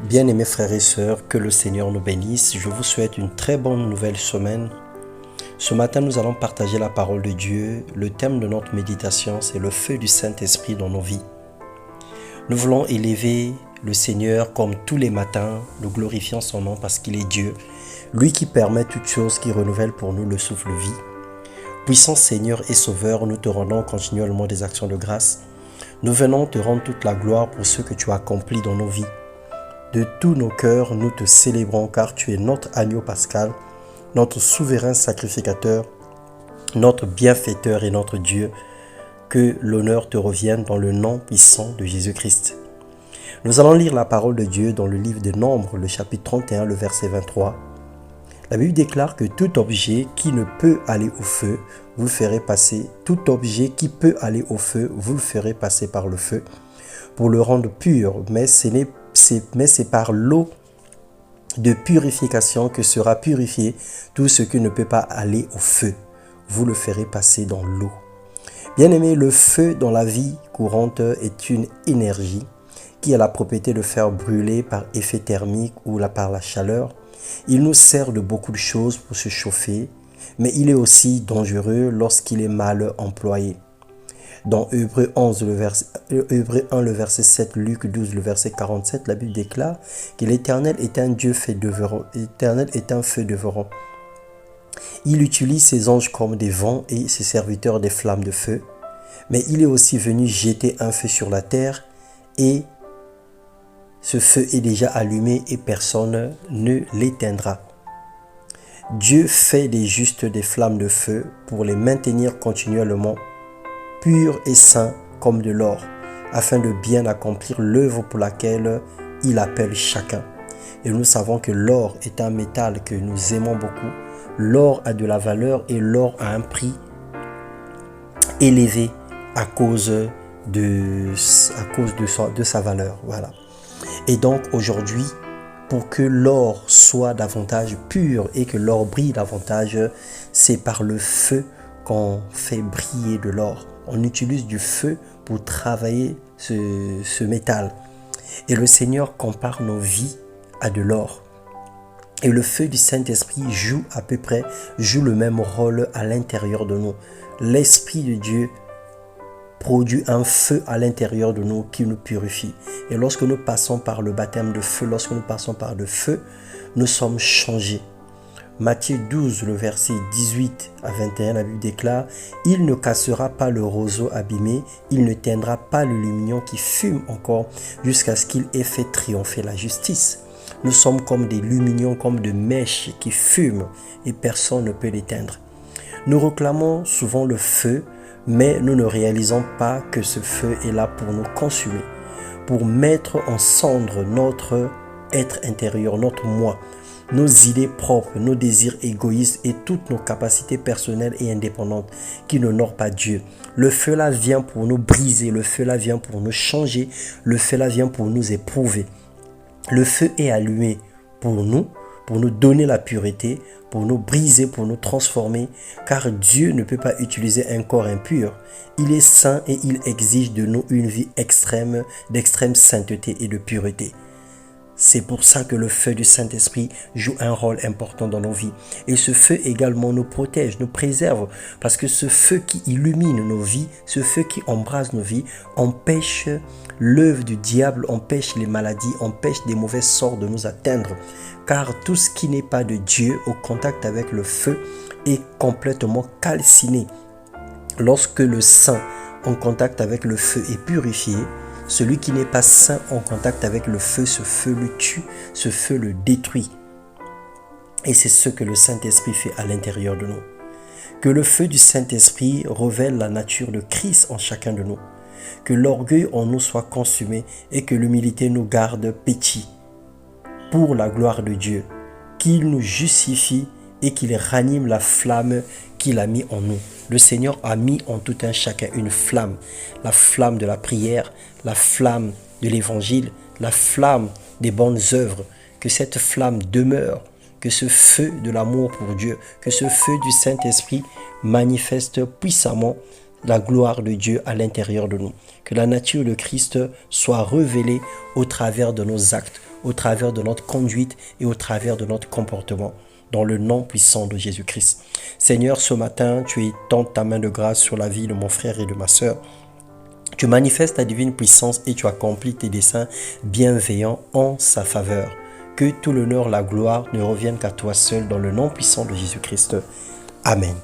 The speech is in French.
Bien-aimés frères et sœurs, que le Seigneur nous bénisse. Je vous souhaite une très bonne nouvelle semaine. Ce matin, nous allons partager la parole de Dieu. Le thème de notre méditation, c'est le feu du Saint-Esprit dans nos vies. Nous voulons élever le Seigneur comme tous les matins. Nous glorifions son nom parce qu'il est Dieu. Lui qui permet toutes choses, qui renouvelle pour nous le souffle vie. Puissant Seigneur et Sauveur, nous te rendons continuellement des actions de grâce. Nous venons te rendre toute la gloire pour ce que tu as accompli dans nos vies. De tous nos cœurs, nous te célébrons car tu es notre agneau pascal, notre souverain sacrificateur, notre bienfaiteur et notre Dieu. Que l'honneur te revienne dans le nom puissant de Jésus-Christ. Nous allons lire la parole de Dieu dans le livre des Nombres, le chapitre 31, le verset 23. La Bible déclare que tout objet qui ne peut aller au feu, vous le ferez passer. Tout objet qui peut aller au feu, vous le ferez passer par le feu pour le rendre pur. Mais c'est par l'eau de purification que sera purifié tout ce qui ne peut pas aller au feu. Vous le ferez passer dans l'eau. Bien-aimé, le feu dans la vie courante est une énergie qui a la propriété de faire brûler par effet thermique ou par la chaleur. Il nous sert de beaucoup de choses pour se chauffer, mais il est aussi dangereux lorsqu'il est mal employé. Dans Hébreux 1, le verset 7, Luc 12, le verset 47, la Bible déclare que l'Éternel est un Dieu feu dévorant. L'Éternel est un feu dévorant. Il utilise ses anges comme des vents et ses serviteurs des flammes de feu. Mais il est aussi venu jeter un feu sur la terre et ce feu est déjà allumé et personne ne l'éteindra. Dieu fait des justes des flammes de feu pour les maintenir continuellement purs et saints comme de l'or, afin de bien accomplir l'œuvre pour laquelle il appelle chacun. Et nous savons que l'or est un métal que nous aimons beaucoup. L'or a de la valeur et l'or a un prix élevé à cause de sa valeur. Voilà. Et donc aujourd'hui, pour que l'or soit davantage pur et que l'or brille davantage, c'est par le feu qu'on fait briller de l'or. On utilise du feu pour travailler ce métal. Et le Seigneur compare nos vies à de l'or. Et le feu du Saint-Esprit joue le même rôle à l'intérieur de nous. L'Esprit de Dieu produit un feu à l'intérieur de nous qui nous purifie. Et lorsque nous passons par le baptême de feu, lorsque nous passons par le feu, nous sommes changés. Matthieu 12, le verset 18 à 21, la Bible déclare « Il ne cassera pas le roseau abîmé, il ne teindra pas le lumignon qui fume encore jusqu'à ce qu'il ait fait triompher la justice. » Nous sommes comme des lumignons, comme des mèches qui fument et personne ne peut l'éteindre. Nous réclamons souvent le feu, mais nous ne réalisons pas que ce feu est là pour nous consumer, pour mettre en cendre notre être intérieur, notre moi, nos idées propres, nos désirs égoïstes et toutes nos capacités personnelles et indépendantes qui n'honorent pas Dieu. Le feu là vient pour nous briser, le feu là vient pour nous changer, le feu là vient pour nous éprouver. Le feu est allumé pour nous donner la pureté, pour nous briser, pour nous transformer, car Dieu ne peut pas utiliser un corps impur. Il est saint et il exige de nous une vie d'extrême sainteté et de pureté. C'est pour ça que le feu du Saint-Esprit joue un rôle important dans nos vies. Et ce feu également nous protège, nous préserve. Parce que ce feu qui illumine nos vies, ce feu qui embrase nos vies, empêche l'œuvre du diable, empêche les maladies, empêche des mauvais sorts de nous atteindre. Car tout ce qui n'est pas de Dieu au contact avec le feu est complètement calciné. Lorsque le saint en contact avec le feu est purifié, celui qui n'est pas saint en contact avec le feu, ce feu le tue, ce feu le détruit. Et c'est ce que le Saint-Esprit fait à l'intérieur de nous. Que le feu du Saint-Esprit révèle la nature de Christ en chacun de nous. Que l'orgueil en nous soit consumé et que l'humilité nous garde pétris pour la gloire de Dieu. Qu'il nous justifie et qu'il ranime la flamme qu'il a mis en nous. Le Seigneur a mis en tout un chacun une flamme, la flamme de la prière, la flamme de l'évangile, la flamme des bonnes œuvres. Que cette flamme demeure, que ce feu de l'amour pour Dieu, que ce feu du Saint-Esprit manifeste puissamment la gloire de Dieu à l'intérieur de nous. Que la nature de Christ soit révélée au travers de nos actes, au travers de notre conduite et au travers de notre comportement. Dans le nom puissant de Jésus-Christ. Seigneur, ce matin, tu étends ta main de grâce sur la vie de mon frère et de ma sœur. Tu manifestes ta divine puissance et tu accomplis tes desseins bienveillants en sa faveur. Que tout l'honneur, la gloire ne reviennent qu'à toi seul dans le nom puissant de Jésus-Christ. Amen.